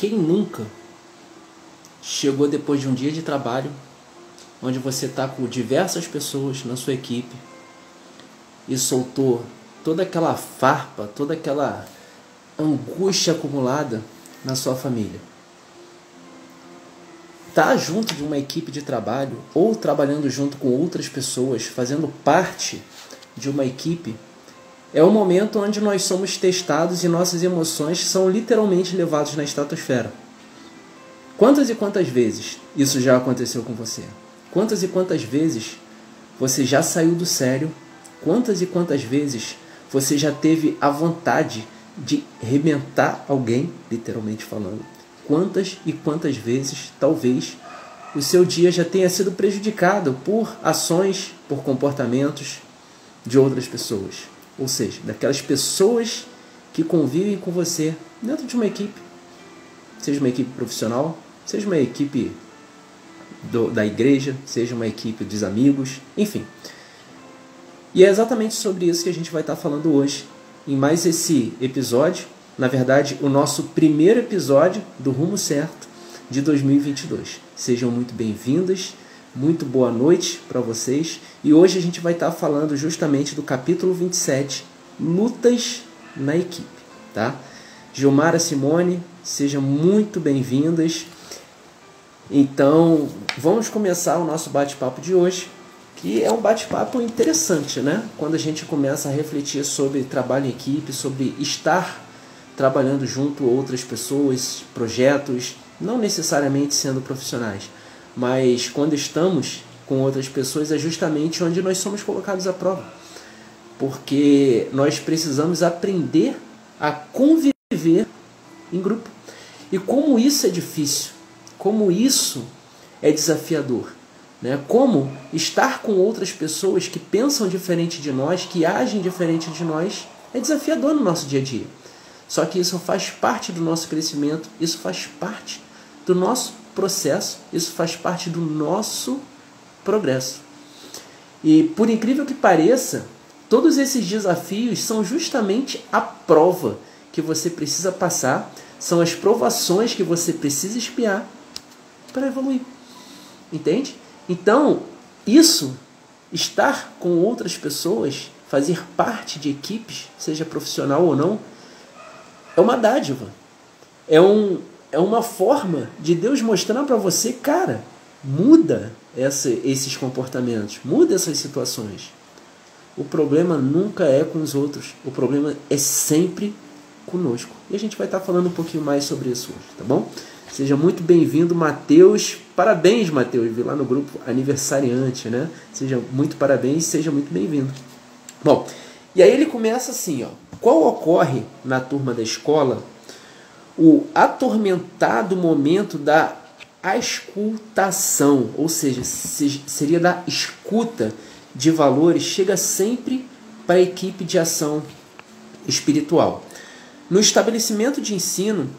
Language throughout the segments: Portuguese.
Quem nunca chegou depois de um dia de trabalho, onde você está com diversas pessoas na sua equipe e soltou toda aquela farpa, toda aquela angústia acumulada na sua família? Estar junto de uma equipe de trabalho ou trabalhando junto com outras pessoas, fazendo parte de uma equipe, é o momento onde nós somos testados e nossas emoções são literalmente levadas na estratosfera. Quantas e quantas vezes isso já aconteceu com você? Quantas e quantas vezes você já saiu do sério? Quantas e quantas vezes você já teve a vontade de arrebentar alguém, literalmente falando? Quantas e quantas vezes, talvez, o seu dia já tenha sido prejudicado por ações, por comportamentos de outras pessoas? Ou seja, daquelas pessoas que convivem com você dentro de uma equipe. Seja uma equipe profissional, seja uma equipe da igreja, seja uma equipe dos amigos, enfim. E é exatamente sobre isso que a gente vai estar falando hoje, em mais esse episódio, na verdade, o nosso primeiro episódio do Rumo Certo de 2022. Sejam muito bem-vindas, muito boa noite para vocês. E hoje a gente vai estar falando justamente do capítulo 27, Lutas na Equipe. Tá? Gilmara, Simone, sejam muito bem-vindas. Então, vamos começar o nosso bate-papo de hoje, que é um bate-papo interessante, né? Quando a gente começa a refletir sobre trabalho em equipe, sobre estar trabalhando junto a outras pessoas, projetos, não necessariamente sendo profissionais, mas quando estamos com outras pessoas é justamente onde nós somos colocados à prova, porque nós precisamos aprender a conviver em grupo. E como isso é difícil, como isso é desafiador, né? Como estar com outras pessoas que pensam diferente de nós, que agem diferente de nós, é desafiador no nosso dia a dia. Só que isso faz parte do nosso crescimento, isso faz parte do nosso processo, isso faz parte do nosso progresso. E por incrível que pareça, todos esses desafios são justamente a prova que você precisa passar, são as provações que você precisa espiar para evoluir. Entende? Então, isso, estar com outras pessoas, fazer parte de equipes, seja profissional ou não, é uma dádiva. É uma forma de Deus mostrar para você, cara, muda esses comportamentos, muda essas situações. O problema nunca é com os outros, o problema é sempre conosco. E a gente vai estar falando um pouquinho mais sobre isso hoje, tá bom? Seja muito bem-vindo, Matheus. Parabéns, Matheus. Vi lá no grupo aniversariante, né? Seja muito parabéns, seja muito bem-vindo. Bom, e aí ele começa assim, ó. Qual ocorre na turma da escola o atormentado momento da auscultação, ou seja, seria da escuta de valores, chega sempre para a equipe de ação espiritual. No estabelecimento de ensino,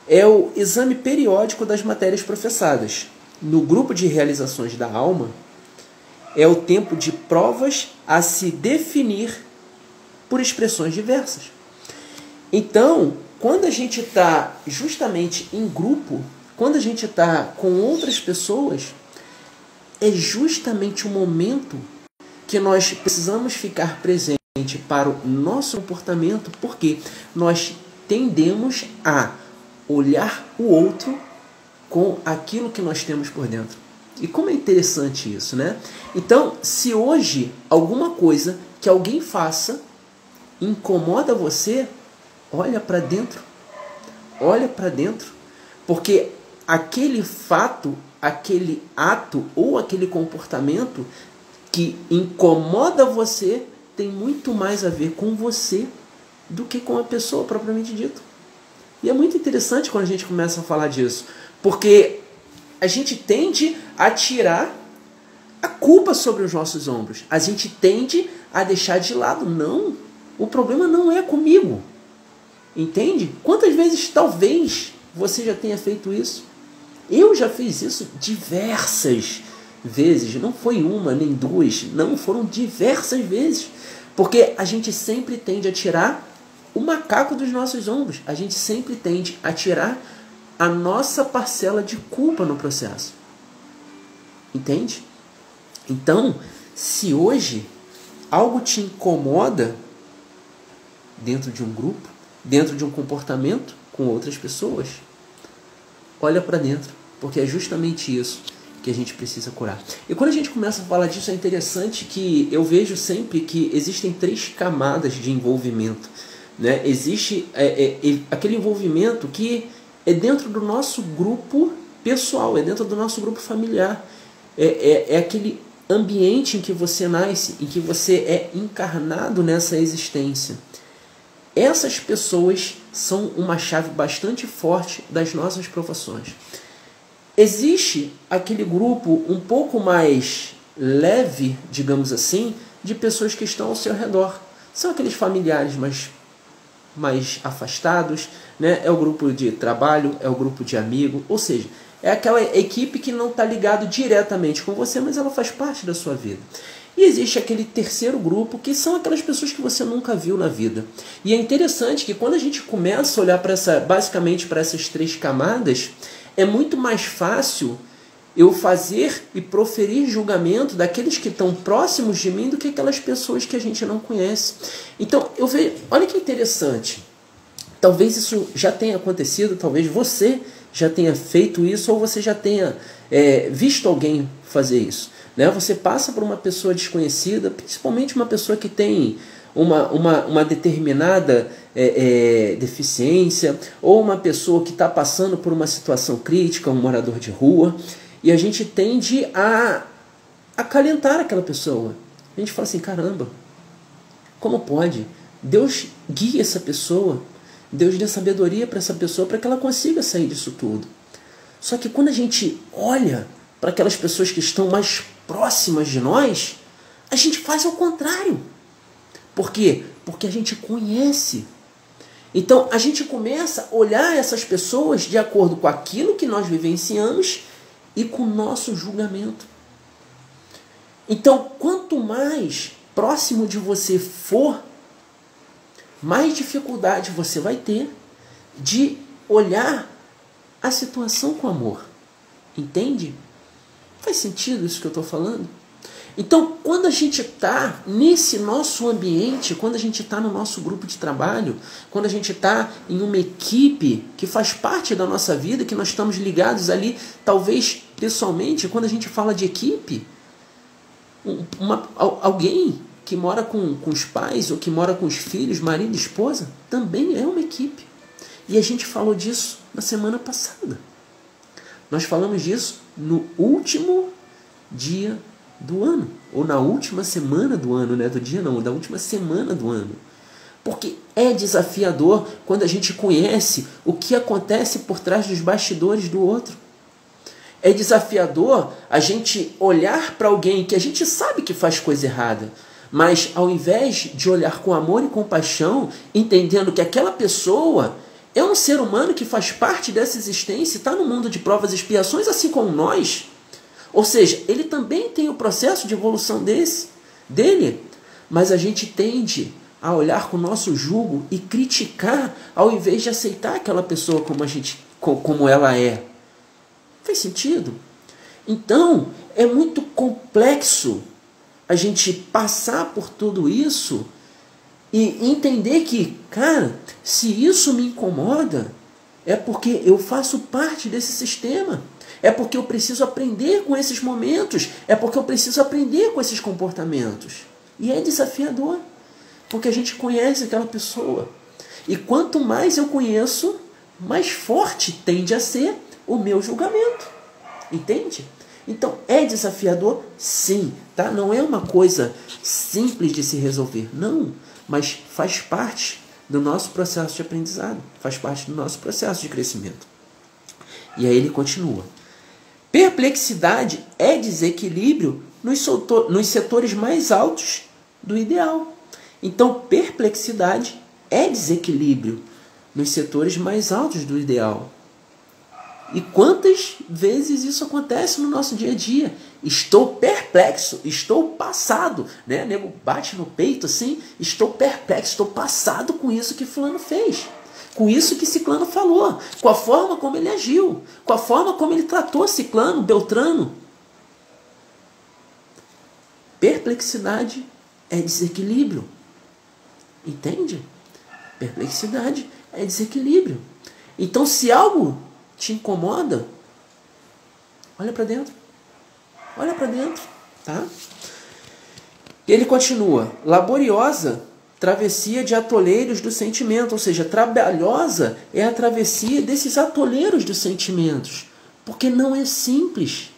é o exame periódico das matérias professadas. No grupo de realizações da alma, é o tempo de provas a se definir por expressões diversas. Então, quando a gente está justamente em grupo, quando a gente está com outras pessoas, é justamente o momento que nós precisamos ficar presente para o nosso comportamento, porque nós tendemos a olhar o outro com aquilo que nós temos por dentro. E como é interessante isso, né? Então, se hoje alguma coisa que alguém faça incomoda você, olha para dentro. Olha para dentro. Porque aquele fato, aquele ato ou aquele comportamento que incomoda você tem muito mais a ver com você do que com a pessoa propriamente dita. E é muito interessante quando a gente começa a falar disso, porque a gente tende a tirar a culpa sobre os nossos ombros. A gente tende a deixar de lado. Não, o problema não é comigo. Entende? Quantas vezes talvez você já tenha feito isso? Eu já fiz isso diversas vezes. Não foi uma, nem duas. Não, foram diversas vezes. Porque a gente sempre tende a tirar o macaco dos nossos ombros. A gente sempre tende a tirar a nossa parcela de culpa no processo. Entende? Então, se hoje algo te incomoda dentro de um grupo, dentro de um comportamento com outras pessoas, olha para dentro, porque é justamente isso que a gente precisa curar. E quando a gente começa a falar disso, é interessante que eu vejo sempre que existem 3 camadas de envolvimento, né? Existe aquele envolvimento que é dentro do nosso grupo pessoal, é dentro do nosso grupo familiar, é aquele ambiente em que você nasce, em que você é encarnado nessa existência. Essas pessoas são uma chave bastante forte das nossas profissões. Existe aquele grupo um pouco mais leve, digamos assim, de pessoas que estão ao seu redor. São aqueles familiares mais afastados, né? É o grupo de trabalho, é o grupo de amigo, ou seja, é aquela equipe que não está ligado diretamente com você, mas ela faz parte da sua vida. E existe aquele terceiro grupo, que são aquelas pessoas que você nunca viu na vida. E é interessante que quando a gente começa a olhar basicamente para essas 3 camadas, é muito mais fácil eu fazer e proferir julgamento daqueles que estão próximos de mim do que aquelas pessoas que a gente não conhece. Então, eu vejo, olha que interessante. Talvez isso já tenha acontecido, talvez você já tenha feito isso, ou você já tenha visto alguém fazer isso. Né? Você passa por uma pessoa desconhecida, principalmente uma pessoa que tem uma determinada deficiência, ou uma pessoa que está passando por uma situação crítica, um morador de rua, e a gente tende a acalentar aquela pessoa. A gente fala assim, caramba, como pode? Deus guia essa pessoa, Deus dê sabedoria para essa pessoa para que ela consiga sair disso tudo. Só que quando a gente olha para aquelas pessoas que estão mais próximas de nós, a gente faz ao contrário. Por quê? Porque a gente conhece. Então a gente começa a olhar essas pessoas de acordo com aquilo que nós vivenciamos e com o nosso julgamento. Então, quanto mais próximo de você for, mais dificuldade você vai ter de olhar a situação com amor. Entende? Faz sentido isso que eu estou falando? Então, quando a gente está nesse nosso ambiente, quando a gente está no nosso grupo de trabalho, quando a gente está em uma equipe que faz parte da nossa vida, que nós estamos ligados ali, talvez pessoalmente, quando a gente fala de equipe, alguém que mora com os pais ou que mora com os filhos, marido e esposa, também é uma equipe. E a gente falou disso na semana passada. Nós falamos disso no último dia do ano, ou na última semana do ano, né? Do dia não, da última semana do ano. Porque é desafiador quando a gente conhece o que acontece por trás dos bastidores do outro. É desafiador a gente olhar para alguém que a gente sabe que faz coisa errada, mas ao invés de olhar com amor e compaixão, entendendo que aquela pessoa é um ser humano que faz parte dessa existência, está no mundo de provas e expiações, assim como nós. Ou seja, ele também tem o processo de evolução dele, mas a gente tende a olhar com o nosso jugo e criticar, ao invés de aceitar aquela pessoa como ela é. Faz sentido? Então, é muito complexo a gente passar por tudo isso e entender que, cara, se isso me incomoda, é porque eu faço parte desse sistema. É porque eu preciso aprender com esses momentos. É porque eu preciso aprender com esses comportamentos. E é desafiador, porque a gente conhece aquela pessoa. E quanto mais eu conheço, mais forte tende a ser o meu julgamento. Entende? Então, é desafiador? Sim. Tá? Não é uma coisa simples de se resolver. Não. Mas faz parte do nosso processo de aprendizado. Faz parte do nosso processo de crescimento. E aí ele continua. Perplexidade é desequilíbrio nos setores mais altos do ideal. Então, perplexidade é desequilíbrio nos setores mais altos do ideal. E quantas vezes isso acontece no nosso dia a dia? Estou perplexo, estou passado, né? O nego bate no peito assim, estou perplexo, estou passado com isso que fulano fez. com isso que Ciclano falou, com a forma como ele agiu, com a forma como ele tratou Ciclano, Beltrano. Perplexidade é desequilíbrio. Entende? Perplexidade é desequilíbrio. Então, se algo te incomoda, olha para dentro. Olha para dentro, tá? E ele continua: laboriosa travessia de atoleiros do sentimento, ou seja, trabalhosa é a travessia desses atoleiros dos sentimentos, porque não é simples.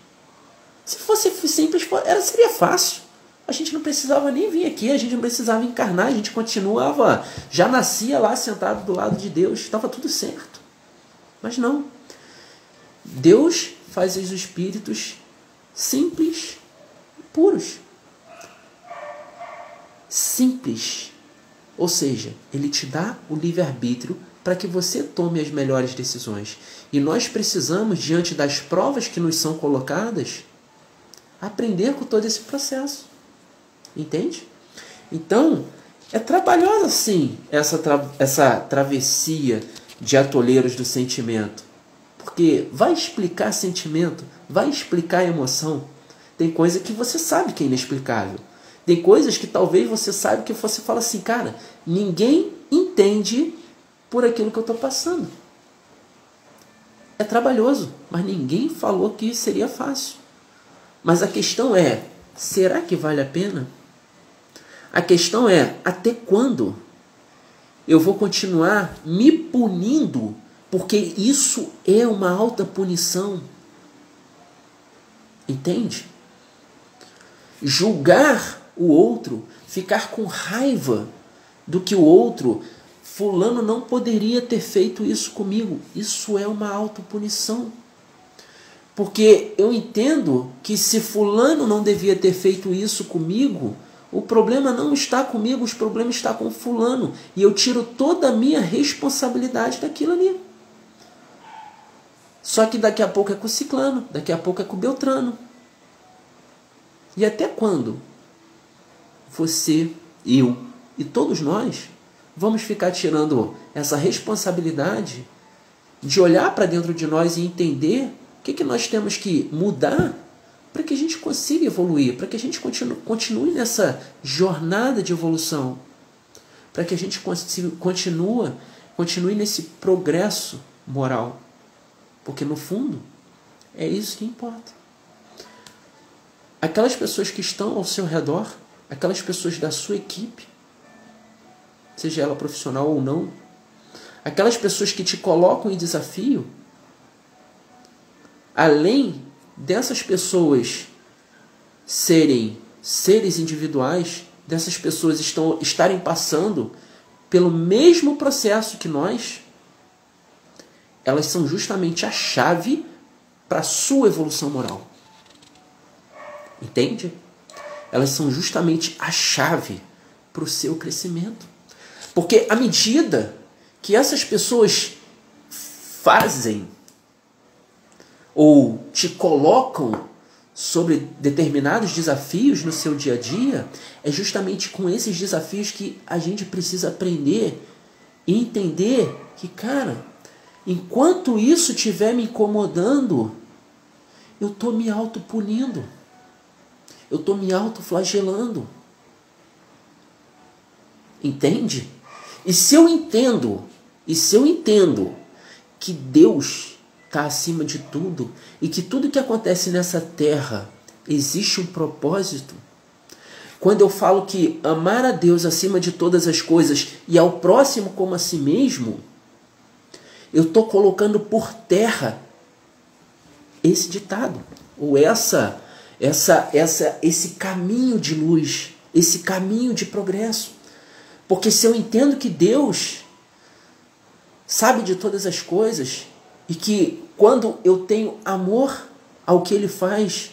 Se fosse simples, seria fácil. A gente não precisava nem vir aqui, a gente não precisava encarnar, a gente continuava, já nascia lá sentado do lado de Deus, estava tudo certo. Mas não. Deus faz os espíritos simples, puros. Simples. Ou seja, ele te dá o livre-arbítrio para que você tome as melhores decisões. E nós precisamos, diante das provas que nos são colocadas, aprender com todo esse processo. Entende? Então, é trabalhosa sim essa travessia de atoleiros do sentimento. Porque vai explicar sentimento, vai explicar emoção. Tem coisa que você sabe que é inexplicável. Tem coisas que talvez você saiba que você fala assim, cara, ninguém entende por aquilo que eu estou passando. É trabalhoso, mas ninguém falou que seria fácil. Mas a questão é, será que vale a pena? A questão é, até quando eu vou continuar me punindo, porque isso é uma alta punição? Entende? Julgar o outro, ficar com raiva do que o outro, fulano não poderia ter feito isso comigo, isso é uma autopunição. Porque eu entendo que se fulano não devia ter feito isso comigo, o problema não está comigo, o problema está com fulano. E eu tiro toda a minha responsabilidade daquilo ali. Só que daqui a pouco é com o Ciclano, daqui a pouco é com o Beltrano. E até quando você, eu e todos nós vamos ficar tirando essa responsabilidade de olhar para dentro de nós e entender o que nós temos que mudar para que a gente consiga evoluir, para que a gente continue nessa jornada de evolução, para que a gente continue nesse progresso moral. Porque no fundo é isso que importa. Aquelas pessoas que estão ao seu redor, aquelas pessoas da sua equipe, seja ela profissional ou não, aquelas pessoas que te colocam em desafio, além dessas pessoas serem seres individuais, dessas pessoas estarem passando pelo mesmo processo que nós, elas são justamente a chave para a sua evolução moral. Entende? Elas são justamente a chave para o seu crescimento. Porque à medida que essas pessoas fazem ou te colocam sobre determinados desafios no seu dia a dia, é justamente com esses desafios que a gente precisa aprender e entender que, cara, enquanto isso estiver me incomodando, eu estou me autopunindo. Eu estou me autoflagelando. Entende? E se eu entendo que Deus está acima de tudo e que tudo que acontece nessa terra existe um propósito, quando eu falo que amar a Deus acima de todas as coisas e ao próximo como a si mesmo, eu estou colocando por terra esse ditado, ou esse caminho de luz, esse caminho de progresso. Porque se eu entendo que Deus sabe de todas as coisas e que quando eu tenho amor ao que Ele faz,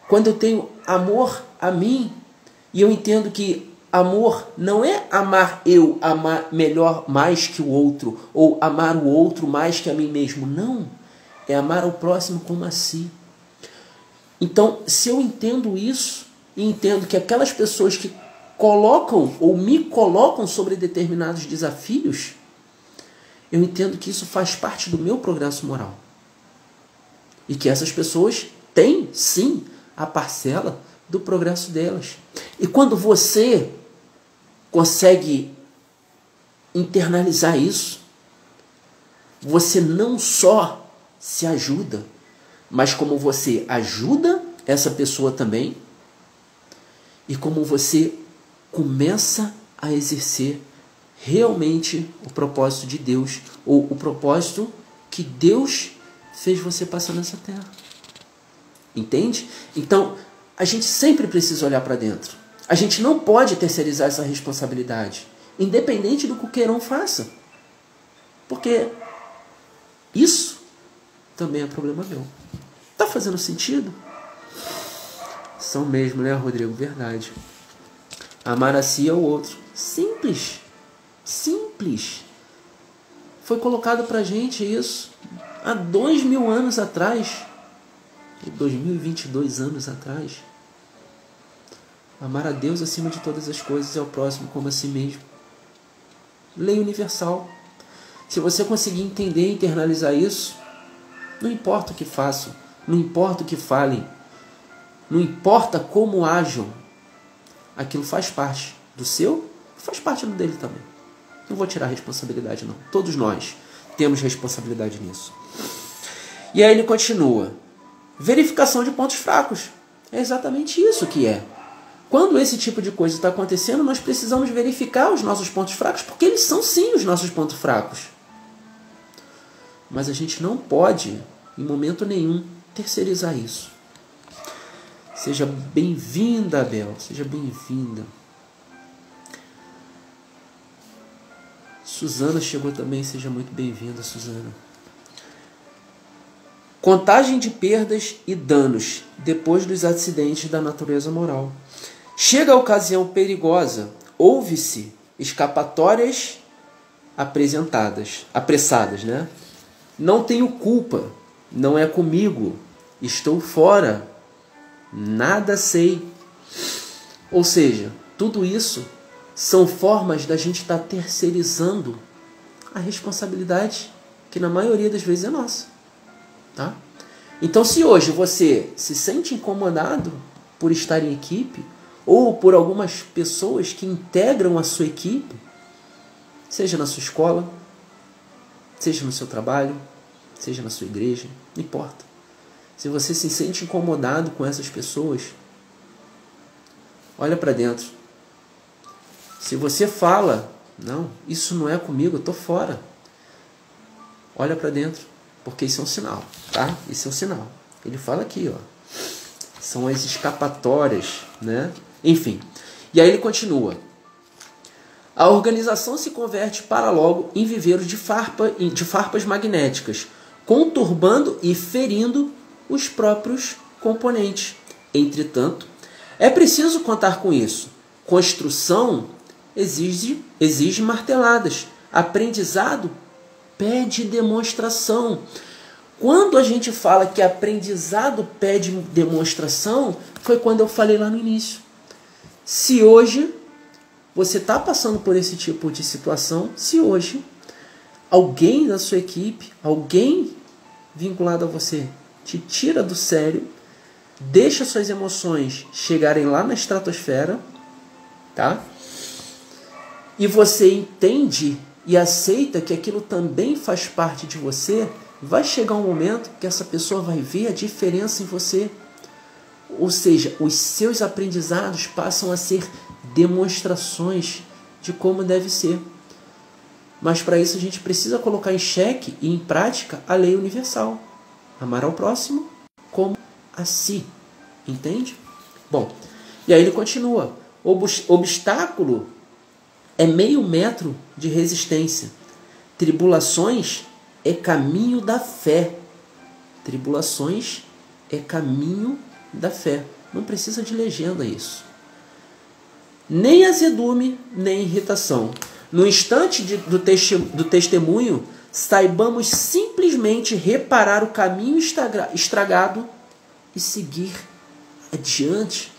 quando eu tenho amor a mim, e eu entendo que amor não é amar melhor mais que o outro, ou amar o outro mais que a mim mesmo, não, é amar ao próximo como a si. Então, se eu entendo isso, e entendo que aquelas pessoas que colocam ou me colocam sobre determinados desafios, eu entendo que isso faz parte do meu progresso moral. E que essas pessoas têm, sim, a parcela do progresso delas. E quando você consegue internalizar isso, você não só se ajuda, mas como você ajuda essa pessoa também, e como você começa a exercer realmente o propósito de Deus, ou o propósito que Deus fez você passar nessa terra. Entende? Então, a gente sempre precisa olhar para dentro. A gente não pode terceirizar essa responsabilidade, independente do que o queirão faça. Porque isso também é problema meu. Tá fazendo sentido? São mesmo, né, Rodrigo? Verdade. Amar a si é o outro. Simples. Simples. Foi colocado pra gente isso há 2000 anos atrás. 2022 anos atrás. Amar a Deus acima de todas as coisas e ao próximo como a si mesmo. Lei universal. Se você conseguir entender e internalizar isso, não importa o que façam, não importa o que falem, não importa como ajam, aquilo faz parte do seu, faz parte do dele também. Não vou tirar a responsabilidade, não. Todos nós temos responsabilidade nisso. E aí ele continua. Verificação de pontos fracos. É exatamente isso que é. Quando esse tipo de coisa está acontecendo, nós precisamos verificar os nossos pontos fracos, porque eles são sim os nossos pontos fracos. Mas a gente não pode, em momento nenhum, terceirizar isso. Seja bem-vinda, Abel. Seja bem-vinda. Suzana chegou também. Seja muito bem-vinda, Suzana. Contagem de perdas e danos depois dos acidentes da natureza moral. Chega a ocasião perigosa, houve-se escapatórias apressadas, né? Não tenho culpa, não é comigo, estou fora, nada sei. Ou seja, tudo isso são formas da gente estar terceirizando a responsabilidade que na maioria das vezes é nossa. Tá? Então, se hoje você se sente incomodado por estar em equipe ou por algumas pessoas que integram a sua equipe, seja na sua escola, seja no seu trabalho, seja na sua igreja, não importa. Se você se sente incomodado com essas pessoas, olha para dentro. Se você fala, não, isso não é comigo, eu estou fora. Olha para dentro. Porque isso é um sinal, tá? Isso é um sinal. Ele fala aqui, ó. São as escapatórias, né? Enfim. E aí ele continua. A organização se converte para logo em viveiros de farpas magnéticas, conturbando e ferindo os próprios componentes. Entretanto, é preciso contar com isso. Construção exige marteladas. Aprendizado pede demonstração. Quando a gente fala que aprendizado pede demonstração, foi quando eu falei lá no início. Se hoje você está passando por esse tipo de situação, se hoje alguém da sua equipe, alguém vinculado a você, te tira do sério, deixa suas emoções chegarem lá na estratosfera, tá? E você entende e aceita que aquilo também faz parte de você, vai chegar um momento que essa pessoa vai ver a diferença em você. Ou seja, os seus aprendizados passam a ser demonstrações de como deve ser. Mas para isso a gente precisa colocar em xeque e em prática a lei universal. Amar ao próximo como a si. Entende? Bom, e aí ele continua. Obstáculo é 0,5 metro de resistência. Tribulações é caminho da fé. Tribulações é caminho da fé. Não precisa de legenda isso. Nem azedume, nem irritação. No instante do testemunho, saibamos simplesmente reparar o caminho estragado e seguir adiante.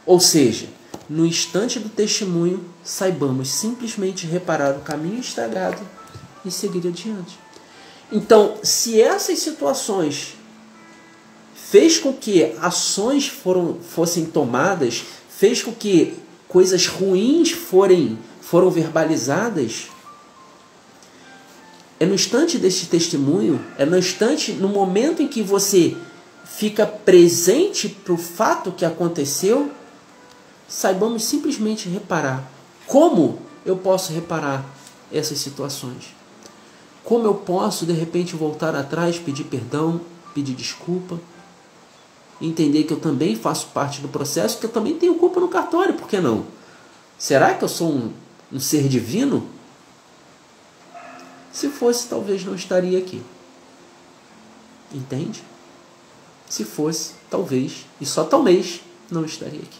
Ou seja, no instante do testemunho, saibamos simplesmente reparar o caminho estragado e seguir adiante. Então, se essas situações fez com que ações fossem tomadas, fez com que coisas ruins foram verbalizadas, é no instante deste testemunho, é no instante, no momento em que você fica presente para o fato que aconteceu, saibamos simplesmente reparar. Como eu posso reparar essas situações? Como eu posso, de repente, voltar atrás, pedir perdão, pedir desculpa, entender que eu também faço parte do processo, que eu também tenho culpa no cartório, por que não? Será que eu sou um ser divino? Se fosse, talvez não estaria aqui. Entende? Se fosse, talvez, e só talvez, não estaria aqui.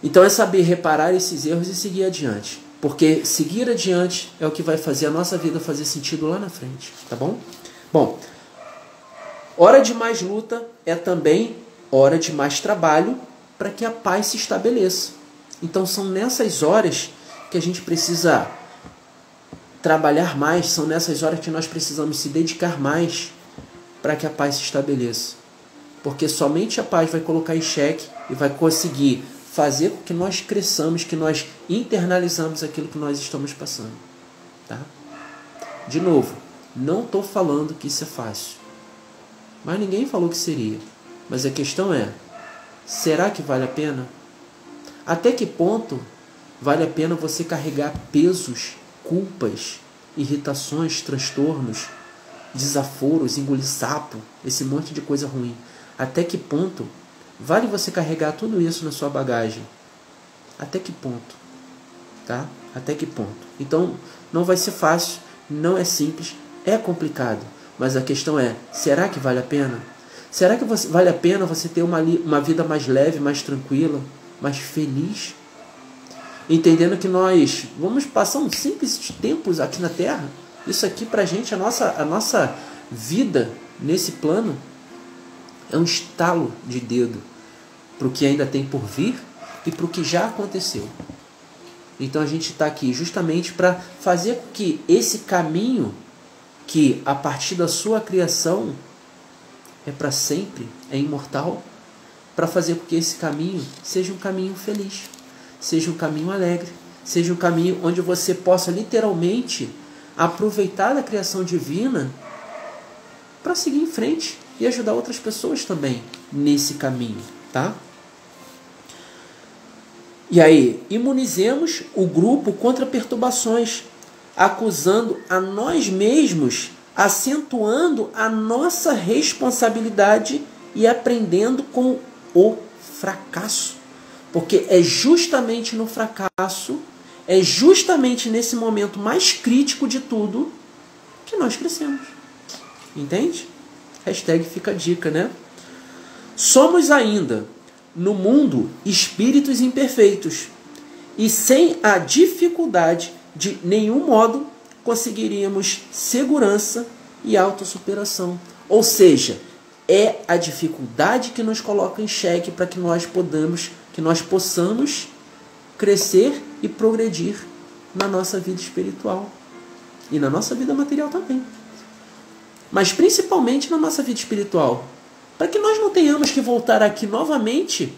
Então é saber reparar esses erros e seguir adiante. Porque seguir adiante é o que vai fazer a nossa vida fazer sentido lá na frente. Tá bom? Bom, hora de mais luta é também hora de mais trabalho para que a paz se estabeleça. Então são nessas horas que a gente precisa trabalhar mais, são nessas horas que nós precisamos se dedicar mais para que a paz se estabeleça. Porque somente a paz vai colocar em xeque e vai conseguir fazer com que nós cresçamos, que nós internalizamos aquilo que nós estamos passando. Tá? De novo, não estou falando que isso é fácil. Mas ninguém falou que seria. Mas a questão é, será que vale a pena? Até que ponto vale a pena você carregar pesos, culpas, irritações, transtornos, desaforos, engolir sapo, esse monte de coisa ruim? Até que ponto vale você carregar tudo isso na sua bagagem? Até que ponto? Tá? Até que ponto? Então, não vai ser fácil, não é simples, é complicado. Mas a questão é, será que vale a pena? Será que vale a pena você ter uma vida mais leve, mais tranquila, mais feliz? Entendendo que nós vamos passar uns simples tempos aqui na Terra. Isso aqui pra gente, a nossa vida nesse plano é um estalo de dedo para o que ainda tem por vir e para o que já aconteceu. Então a gente está aqui justamente para fazer com que esse caminho, que a partir da sua criação é para sempre, é imortal, para fazer com que esse caminho seja um caminho feliz, seja um caminho alegre, seja um caminho onde você possa literalmente aproveitar da criação divina para seguir em frente e ajudar outras pessoas também nesse caminho, tá? E aí, imunizemos o grupo contra perturbações, acusando a nós mesmos, acentuando a nossa responsabilidade e aprendendo com o fracasso. Porque é justamente no fracasso, é justamente nesse momento mais crítico de tudo que nós crescemos. Entende? Hashtag fica a dica, né? Somos ainda, no mundo, espíritos imperfeitos. E sem a dificuldade, de nenhum modo, conseguiríamos segurança e autossuperação. Ou seja, é a dificuldade que nos coloca em xeque para que nós possamos crescer e progredir na nossa vida espiritual. E na nossa vida material também. Mas principalmente na nossa vida espiritual. Para que nós não tenhamos que voltar aqui novamente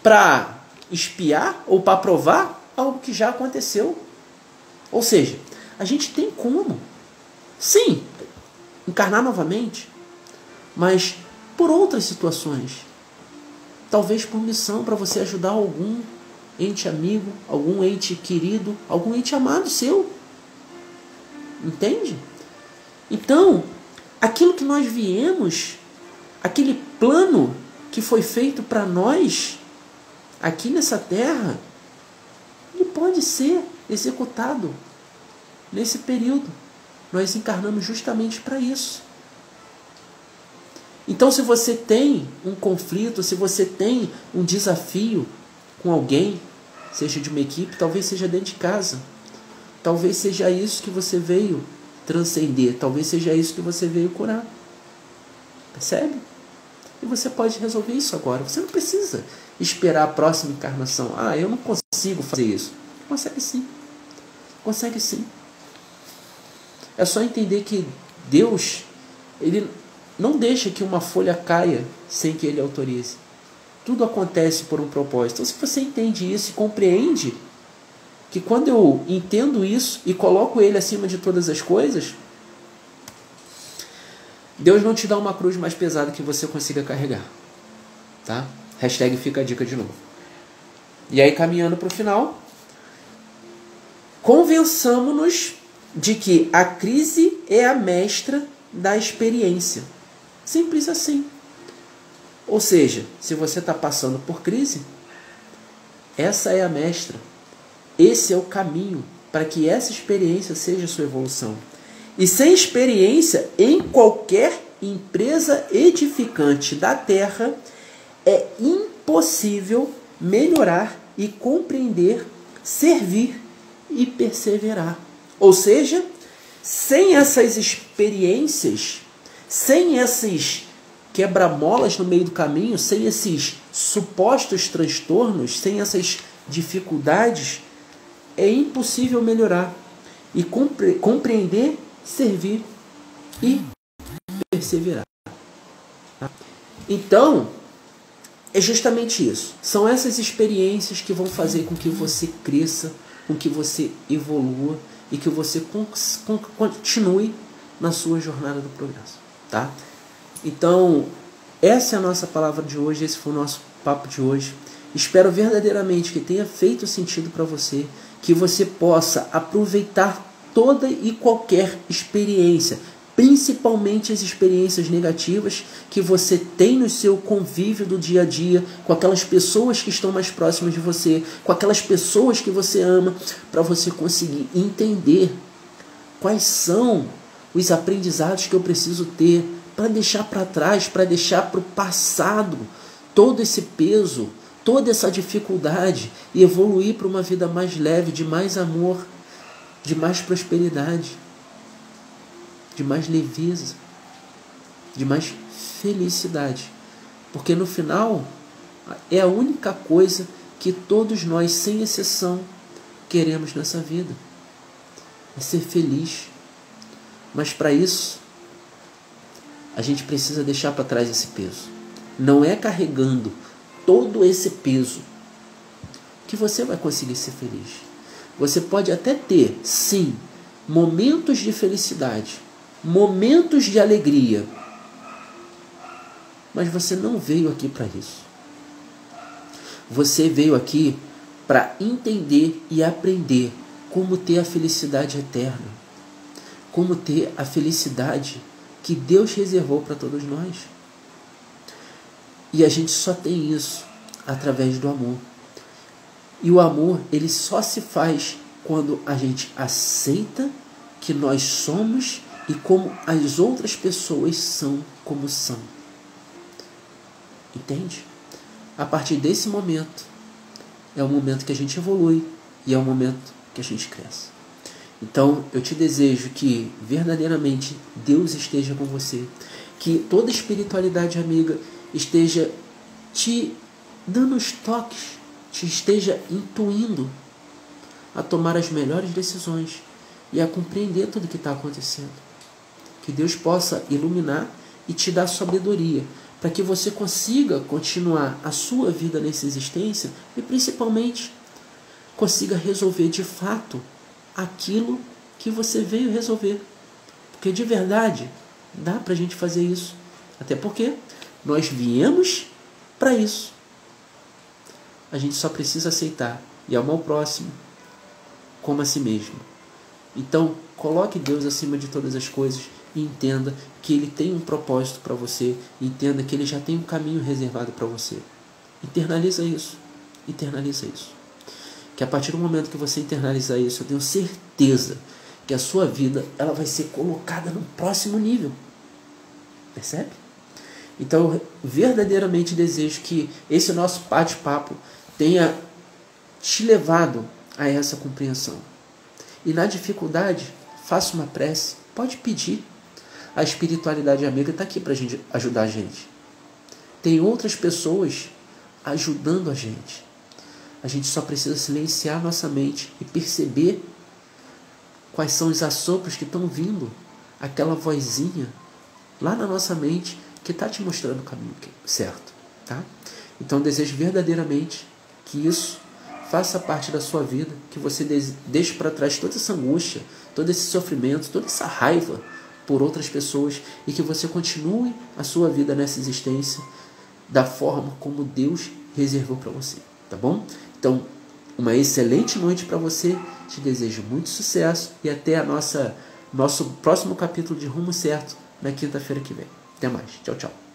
para espiar ou para provar algo que já aconteceu. Ou seja, a gente tem como, sim, encarnar novamente, mas por outras situações. Talvez por missão, para você ajudar algum ente amigo, algum ente querido, algum ente amado seu. Entende? Então, aquilo que nós viemos, aquele plano que foi feito para nós aqui nessa terra, ele pode ser executado nesse período. Nós encarnamos justamente para isso. Então, se você tem um conflito, se você tem um desafio com alguém, seja de uma equipe, talvez seja dentro de casa, talvez seja isso que você veio transcender, talvez seja isso que você veio curar. Percebe? E você pode resolver isso agora. Você não precisa esperar a próxima encarnação. Eu não consigo fazer isso. Consegue sim. Consegue sim. É só entender que Deus, Ele não deixa que uma folha caia sem que Ele autorize. Tudo acontece por um propósito. Então, se você entende isso e compreende que quando eu entendo isso e coloco Ele acima de todas as coisas, Deus não te dá uma cruz mais pesada que você consiga carregar. Tá? Hashtag fica a dica de novo. E aí, caminhando para o final, convençamos-nos de que a crise é a mestra da experiência. Simples assim. Ou seja, se você está passando por crise, essa é a mestra. Esse é o caminho para que essa experiência seja a sua evolução. E sem experiência em qualquer empresa edificante da Terra, é impossível melhorar e compreender, servir e perseverar. Ou seja, sem essas experiências, sem esses quebra-molas no meio do caminho, sem esses supostos transtornos, sem essas dificuldades, é impossível melhorar e compreender, servir e perseverar. Então, é justamente isso. São essas experiências que vão fazer com que você cresça, com que você evolua e que você continue na sua jornada do progresso. Tá? Então, essa é a nossa palavra de hoje, esse foi o nosso papo de hoje. Espero verdadeiramente que tenha feito sentido para você, que você possa aproveitar toda e qualquer experiência, principalmente as experiências negativas que você tem no seu convívio do dia a dia, com aquelas pessoas que estão mais próximas de você, com aquelas pessoas que você ama, para você conseguir entender quais são os aprendizados que eu preciso ter para deixar para trás, para deixar para o passado todo esse peso, toda essa dificuldade e evoluir para uma vida mais leve, de mais amor, de mais prosperidade, de mais leveza, de mais felicidade. Porque no final é a única coisa que todos nós, sem exceção, queremos nessa vida. É ser feliz. Mas para isso, a gente precisa deixar para trás esse peso. Não é carregando todo esse peso que você vai conseguir ser feliz. Você pode até ter, sim, momentos de felicidade, momentos de alegria, mas você não veio aqui para isso. Você veio aqui para entender e aprender como ter a felicidade eterna, como ter a felicidade que Deus reservou para todos nós. E a gente só tem isso através do amor. E o amor, ele só se faz quando a gente aceita que nós somos e como as outras pessoas são como são. Entende? A partir desse momento, é o momento que a gente evolui e é o momento que a gente cresce. Então, eu te desejo que verdadeiramente Deus esteja com você, que toda espiritualidade amiga esteja te dando os toques, te esteja intuindo a tomar as melhores decisões e a compreender tudo o que está acontecendo. Que Deus possa iluminar e te dar sabedoria para que você consiga continuar a sua vida nessa existência e principalmente consiga resolver de fato aquilo que você veio resolver. Porque de verdade dá para a gente fazer isso. Até porque nós viemos para isso. A gente só precisa aceitar e amar o próximo como a si mesmo. Então, coloque Deus acima de todas as coisas e entenda que Ele tem um propósito para você. Entenda que Ele já tem um caminho reservado para você. Internaliza isso. Internaliza isso. Que a partir do momento que você internalizar isso, eu tenho certeza que a sua vida ela vai ser colocada no próximo nível. Percebe? Então, eu verdadeiramente desejo que esse nosso bate-papo tenha te levado a essa compreensão. E na dificuldade, faça uma prece, pode pedir. A espiritualidade amiga está aqui para ajudar a gente. Tem outras pessoas ajudando a gente. A gente só precisa silenciar nossa mente e perceber quais são os assopros que estão vindo, aquela vozinha lá na nossa mente que está te mostrando o caminho certo, tá? Então, desejo verdadeiramente que isso faça parte da sua vida, que você deixe para trás toda essa angústia, todo esse sofrimento, toda essa raiva por outras pessoas e que você continue a sua vida nessa existência da forma como Deus reservou para você, tá bom? Então, uma excelente noite para você, te desejo muito sucesso e até nosso próximo capítulo de Rumo Certo na quinta-feira que vem. Até mais, tchau, tchau.